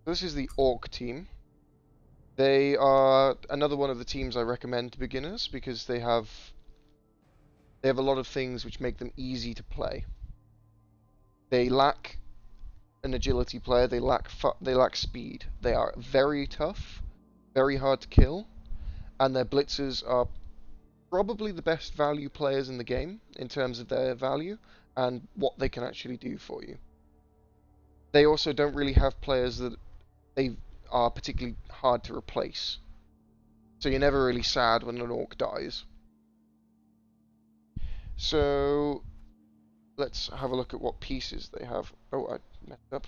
This is the Orc team. They are another one of the teams I recommend to beginners because they have a lot of things which make them easy to play. They lack an agility player. They lack speed. They are very tough, very hard to kill, and their blitzers are probably the best value players in the game in terms of their value and what they can actually do for you. They also don't really have players that they are particularly hard to replace. So you're never really sad when an orc dies. So let's have a look at what pieces they have. Oh, I messed up.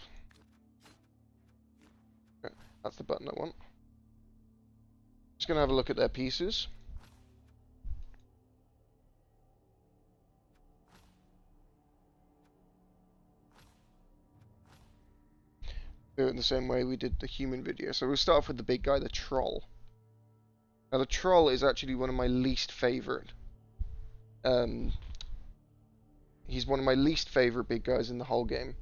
Okay, that's the button I want. Just gonna have a look at their pieces. Do it in the same way we did the human video. So we'll start off with the big guy, the troll. Now the troll is actually one of my least favorite. He's one of my least favorite big guys in the whole game.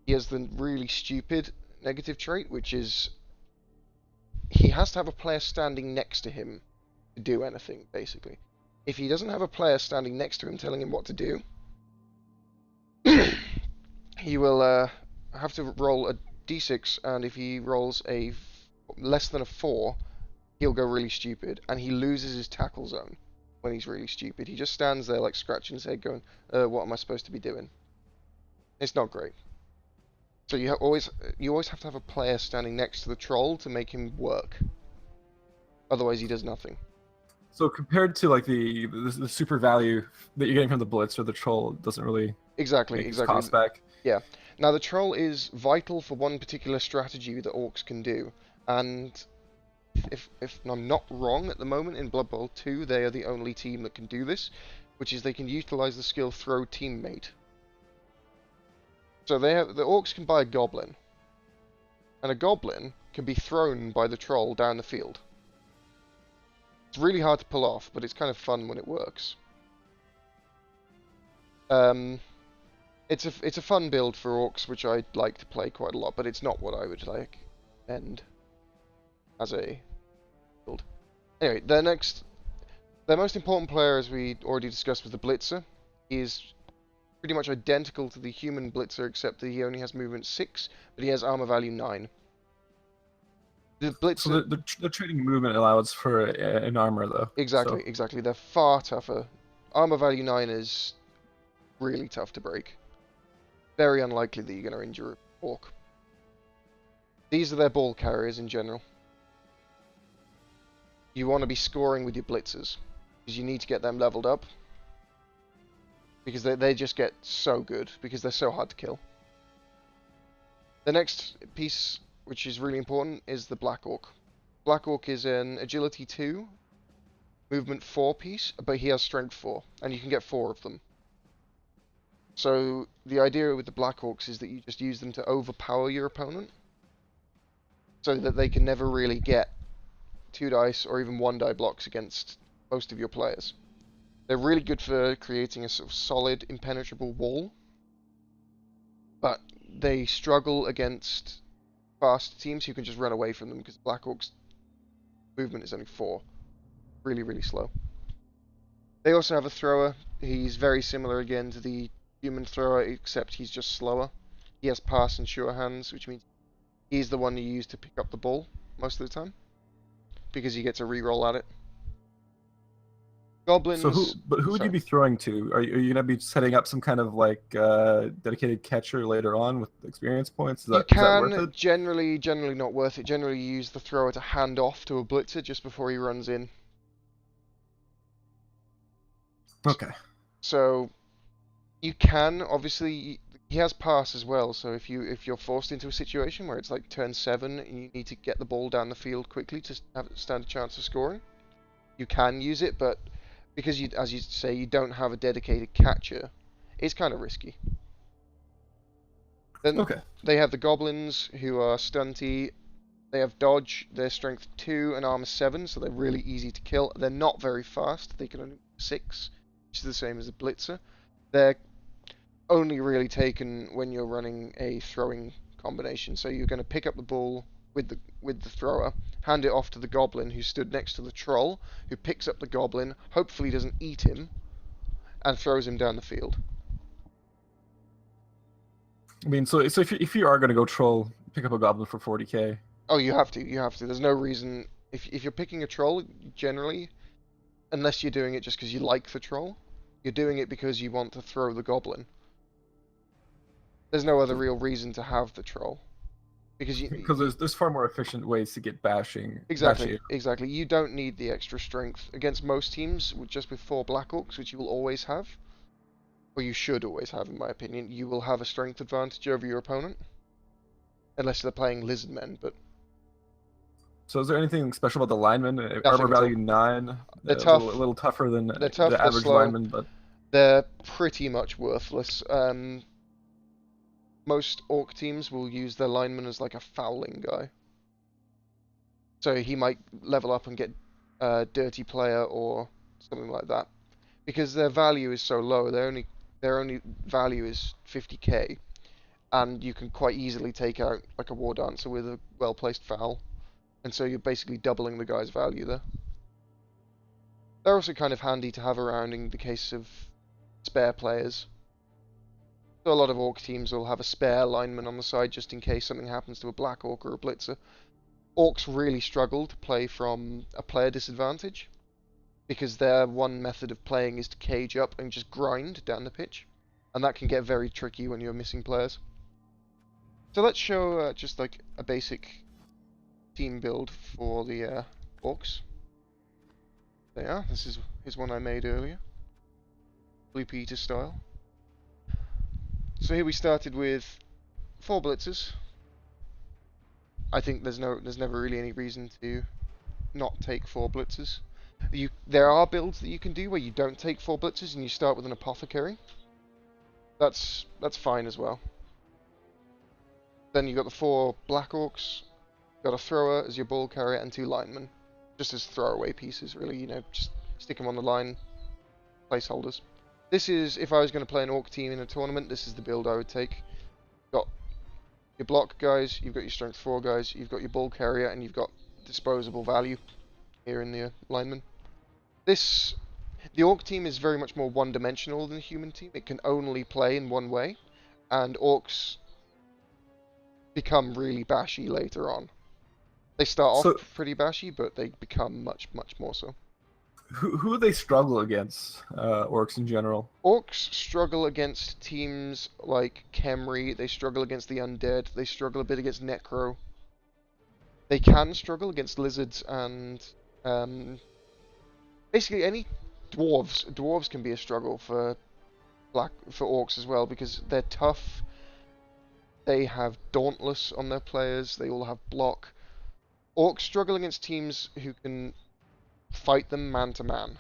He has the really stupid negative trait, which is he has to have a player standing next to him to do anything, basically. If he doesn't have a player standing next to him telling him what to do, he will have to roll a d6, and if he rolls a less than a 4, he'll go really stupid, and he loses his tackle zone when he's really stupid. He just stands there like scratching his head going, what am I supposed to be doing? It's not great. So you always have to have a player standing next to the troll to make him work. Otherwise he does nothing. So compared to like the super value that you're getting from the Blitzer, the troll doesn't really exactly cost back. Yeah. Now the troll is vital for one particular strategy that orcs can do, and if I'm not wrong, at the moment in Blood Bowl 2 they are the only team that can do this, which is they can utilize the skill Throw Teammate. So the orcs can buy a goblin, and a goblin can be thrown by the troll down the field. It's really hard to pull off, but it's kind of fun when it works. It's a fun build for orcs, which I'd like to play quite a lot, but it's not what I would like end as a build. Anyway, their most important player, as we already discussed, was the Blitzer. He is pretty much identical to the human Blitzer, except that he only has movement 6, but he has armor value 9. The Blitzer... So the trading movement allows for an armor, though. Exactly, so. Exactly. They're far tougher. Armor value 9 is really tough to break. Very unlikely that you're going to injure an orc. These are their ball carriers in general. You want to be scoring with your blitzers, because you need to get them leveled up. Because they just get so good, because they're so hard to kill. The next piece, which is really important, is the Black Orc. Black Orc is an Agility 2, Movement 4 piece, but he has Strength 4, and you can get 4 of them. So the idea with the Black Orcs is that you just use them to overpower your opponent, so that they can never really get 2 dice or even 1 die blocks against most of your players. They're really good for creating a sort of solid, impenetrable wall, but they struggle against fast teams who can just run away from them, because Black Orc's movement is only 4. Really, really slow. They also have a thrower. He's very similar again to the human thrower, except he's just slower. He has pass and sure hands, which means he's the one you use to pick up the ball most of the time, because you get to re-roll at it. Goblins. So who would you be throwing to? Are you going to be setting up some kind of like dedicated catcher later on with experience points? Is that worth it? Generally not worth it. Generally you use the thrower to hand off to a blitzer just before he runs in. Okay. So you can, obviously, he has pass as well, so if you're forced into a situation where it's like turn 7 and you need to get the ball down the field quickly to stand a chance of scoring, you can use it, but because you, as you say, you don't have a dedicated catcher, it's kind of risky. Then they have the Goblins, who are stunty. They have dodge, they're strength 2 and armor 7, so they're really easy to kill. They're not very fast, they can only 6, which is the same as the Blitzer. They're only really taken when you're running a throwing combination. So you're going to pick up the ball with the thrower, hand it off to the goblin who stood next to the troll, who picks up the goblin, hopefully doesn't eat him, and throws him down the field. I mean, so if you are gonna go troll, pick up a goblin for 40k. Oh, you have to. You have to. There's no reason. If you're picking a troll, generally, unless you're doing it just because you like the troll, you're doing it because you want to throw the goblin. There's no other real reason to have the troll. Because there's far more efficient ways to get bashing. Exactly. You don't need the extra strength against most teams just with 4 Black Orcs, which you will always have, or you should always have, in my opinion. You will have a strength advantage over your opponent, unless they're playing lizard men. But so, is there anything special about the linemen? Nothing Armor value 9. They're tough. A little tougher than They're tough, the average slow. lineman, but they're pretty much worthless. Most orc teams will use their lineman as like a fouling guy. So he might level up and get a dirty player or something like that. Because their value is so low, their only value is 50k. And you can quite easily take out like a war dancer with a well-placed foul. And so you're basically doubling the guy's value there. They're also kind of handy to have around in the case of spare players. So a lot of orc teams will have a spare lineman on the side just in case something happens to a black orc or a blitzer. Orcs really struggle to play from a player disadvantage because their one method of playing is to cage up and just grind down the pitch, and that can get very tricky when you're missing players. So let's show just like a basic team build for the orcs. There are. This is one I made earlier, Blue Peter style. So here we started with 4 blitzers. I think there's never really any reason to not take 4 blitzers. There are builds that you can do where you don't take 4 blitzers and you start with an apothecary. That's fine as well. Then you've got the 4 black orcs, got a thrower as your ball carrier, and 2 linemen, just as throwaway pieces, really. You know, just stick them on the line, placeholders. This is, if I was going to play an orc team in a tournament, this is the build I would take. You've got your block guys, you've got your strength 4 guys, you've got your ball carrier, and you've got disposable value here in the lineman. The orc team is very much more one-dimensional than the human team. It can only play in one way, and orcs become really bashy later on. They start off pretty bashy, but they become much, much more so. Who do they struggle against, orcs in general? Orcs struggle against teams like Khemri, they struggle against the undead, they struggle a bit against Necro. They can struggle against lizards and basically any dwarves. Dwarves can be a struggle for orcs as well because they're tough. They have Dauntless on their players, they all have block. Orcs struggle against teams who can fight them man to man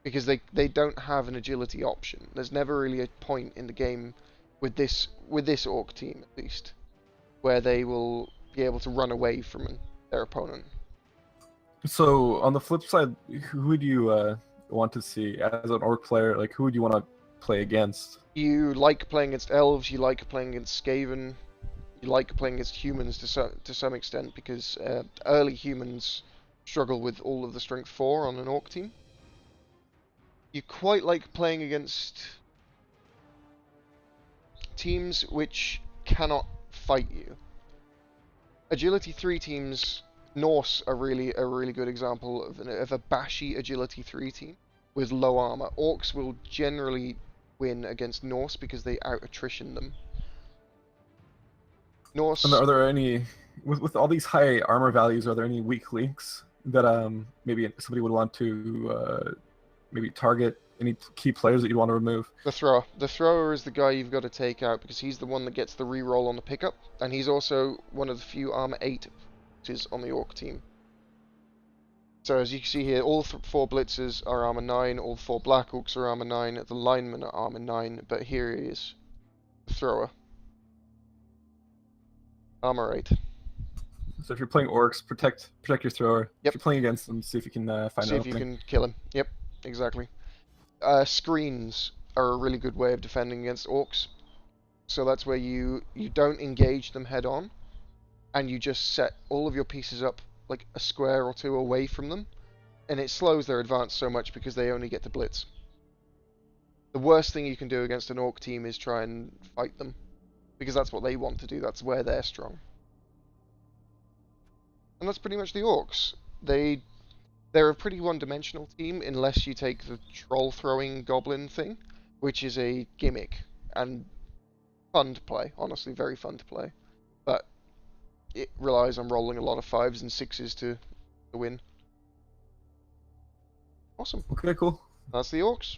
because they don't have an agility option. There's never really a point in the game with this orc team at least where they will be able to run away from their opponent. So on the flip side, who would you want to see as an orc player? Like, who would you want to play against? You like playing against elves, you like playing against Skaven, you like playing against humans to some extent because early humans struggle with all of the strength 4 on an orc team. You quite like playing against teams which cannot fight you. Agility 3 teams, Norse are really a really good example of a bashy agility 3 team with low armor. Orcs will generally win against Norse because they out-attrition them. Norse. And are there any, with all these high armor values, are there any weak links that maybe somebody would want to maybe target? Any key players that you'd want to remove? The thrower. The thrower is the guy you've got to take out because he's the one that gets the reroll on the pickup, and he's also one of the few armor 8 on the orc team. So as you can see here, all 4 blitzers are armor 9, all 4 black orcs are armor 9, the linemen are armor 9, but here he is, the thrower. Armor 8. So if you're playing orcs, protect your thrower. Yep. If you're playing against them, see if you can find out. See if you can kill him. Yep, exactly. Screens are a really good way of defending against orcs. So that's where you don't engage them head on, and you just set all of your pieces up like a square or two away from them, and it slows their advance so much because they only get to blitz. The worst thing you can do against an orc team is try and fight them, because that's what they want to do, that's where they're strong. And that's pretty much the orcs. They're a pretty one-dimensional team unless you take the troll-throwing goblin thing, which is a gimmick, and fun to play, honestly, very fun to play. But it relies on rolling a lot of 5s and 6s to win. Awesome. Okay, cool. That's the orcs.